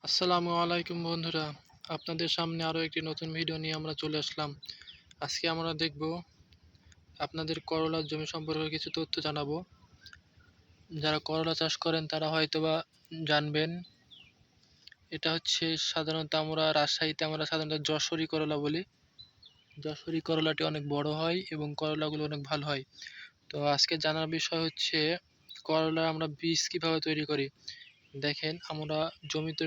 আসসালামু আলাইকুম বন্ধুরা, আপনাদের সামনে আরও একটি নতুন ভিডিও নিয়ে আমরা চলে আসলাম। আজকে আমরা দেখব আপনাদের করলার জমি সম্পর্কে কিছু তথ্য জানাবো। যারা করলা চাষ করেন তারা হয়তোবা জানবেন। এটা হচ্ছে সাধারণত আমরা সাধারণত যশোরী করলা বলি। যশোরী করলাটি অনেক বড় হয় এবং করলাগুলো অনেক ভালো হয়। তো আজকে জানার বিষয় হচ্ছে করলার আমরা বীজ কিভাবে তৈরি করি। দেখেন, আমরা জমিতে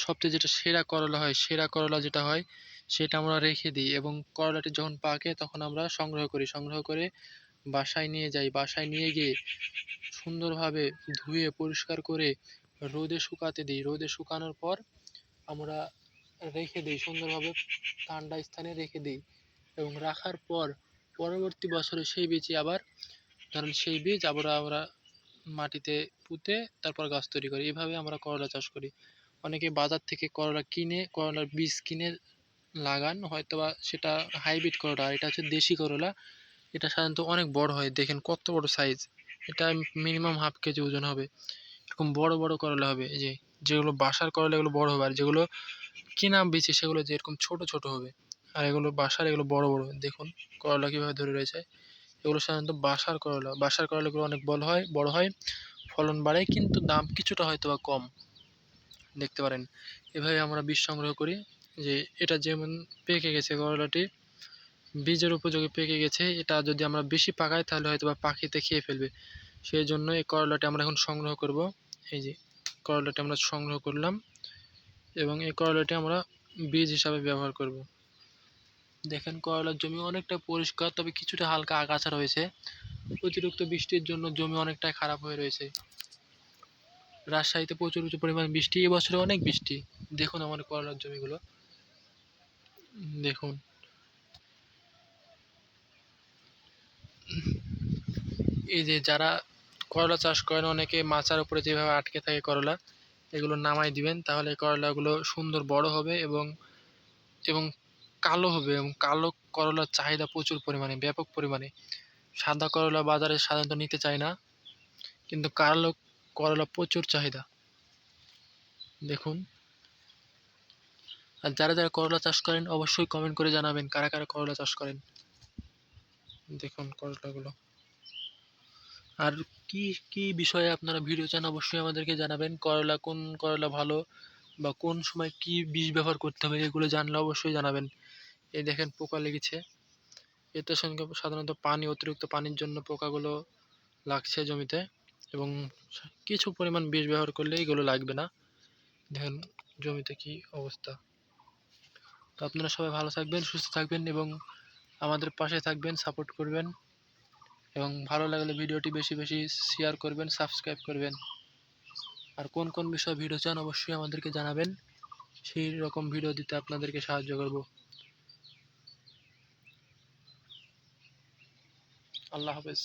সবচেয়ে যেটা সেরা করলা হয়, সেরা করলা যেটা হয় সেটা আমরা রেখে দিই এবং করলাটি যখন পাকে তখন আমরা সংগ্রহ করে বাসায় নিয়ে যাই। বাসায় নিয়ে গিয়ে সুন্দরভাবে ধুয়ে পরিষ্কার করে রোদে শুকাতে দিই। রোদে শুকানোর পর আমরা রেখে দিই, সুন্দরভাবে ঠান্ডা স্থানে রেখে দিই এবং রাখার পর পরবর্তী বছরে সেই বীজ আবার আমরা মাটিতে পুঁতে তারপর গাছ তৈরি করি। এভাবে আমরা করলা চাষ করি। অনেকে বাজার থেকে করলার বীজ কিনে লাগান, হয়তোবা সেটা হাইব্রিড করলা, আর এটা হচ্ছে দেশি করলা। এটা সাধারণত অনেক বড় হয়, দেখেন কত বড় সাইজ। এটা মিনিমাম হাফ কেজি ওজন হবে। এরকম বড় বড় করলা হবে। এই যে যেগুলো বাসার করলা এগুলো বড় হবে, আর যেগুলো কিনা বীজ সেগুলো যে এরকম ছোট ছোট হবে। আর এগুলো বড় বড়। দেখুন করলা কিভাবে ধরে রয়েছে। এগুলো সাধারণত বাসার করলাগুলো অনেক বড় হয়, ফলন বাড়ে, কিন্তু দাম কিছুটা হয়তোবা কম। দেখতে পারেন, এভাবে আমরা বীজ সংগ্রহ করি। যে এটা যেমন পেকে গেছে, করলাটি বীজের উপযোগী পেকে গেছে, এটা যদি আমরা বেশি পাকাই তাহলে হয়তোবা পাখিতে খেয়ে ফেলবে। সেই জন্য এই করলাটি আমরা এখন সংগ্রহ করব। এই যে করলাটি আমরা সংগ্রহ করলাম এবং এই করলাটি আমরা বীজ হিসাবে ব্যবহার করব। দেখেন, করলার জমি অনেকটা পরিষ্কার, তবে কিছুটা হালকা আগাছা রয়েছে। অতিরিক্ত বৃষ্টির জন্য জমি অনেকটাই খারাপ হয়ে রয়েছে। রাজশাহীতে প্রচুর পরিমাণ বৃষ্টি, এবছরে অনেক বৃষ্টি। দেখুন আমার করলার জমিগুলো, দেখুন। এই যে যারা করলা চাষ করেন, অনেকে মাচার উপরে যেভাবে আটকে থাকে করলা, এগুলো নামাই দিবেন, তাহলে করলাগুলো সুন্দর বড় হবে এবং এবং কালো হবে। এবং কালো করলার চাহিদা প্রচুর পরিমাণে, ব্যাপক পরিমাণে। সাদা করলা বাজারে সাধারণত নিতে চায় না, কিন্তু কালো করলা প্রচুর চাহিদা। দেখুন, আর যারা করলা চাষ করেন অবশ্যই কমেন্ট করে জানাবেন কারা কারা করলা চাষ করেন। দেখুন করলাগুলো। আর কি কি বিষয়ে আপনারা ভিডিও চান অবশ্যই আমাদেরকে জানাবেন। কোন করলা ভালো বা কোন সময় কি বীজ ব্যবহার করতে হবে এগুলো জানলে অবশ্যই জানাবেন। এই দেখেন পোকা লেগেছে, এতে সঙ্গে সাধারণত অতিরিক্ত পানির জন্য পোকাগুলো লাগছে জমিতে, এবং কিছু পরিমাণ বীজ ব্যবহার করলে এগুলো লাগবে না। দেখেন জমিতে কি অবস্থা। তো আপনারা সবাই ভালো থাকবেন, সুস্থ থাকবেন এবং আমাদের পাশে থাকবেন, সাপোর্ট করবেন, এবং ভালো লাগলে ভিডিওটি বেশি বেশি শেয়ার করবেন, সাবস্ক্রাইব করবেন। আর কোন কোন বিষয়ে ভিডিও চান অবশ্যই আমাদেরকে জানাবেন, সেই রকম ভিডিও দিতে আপনাদেরকে সাহায্য করব। আল্লাহ হাফেজ।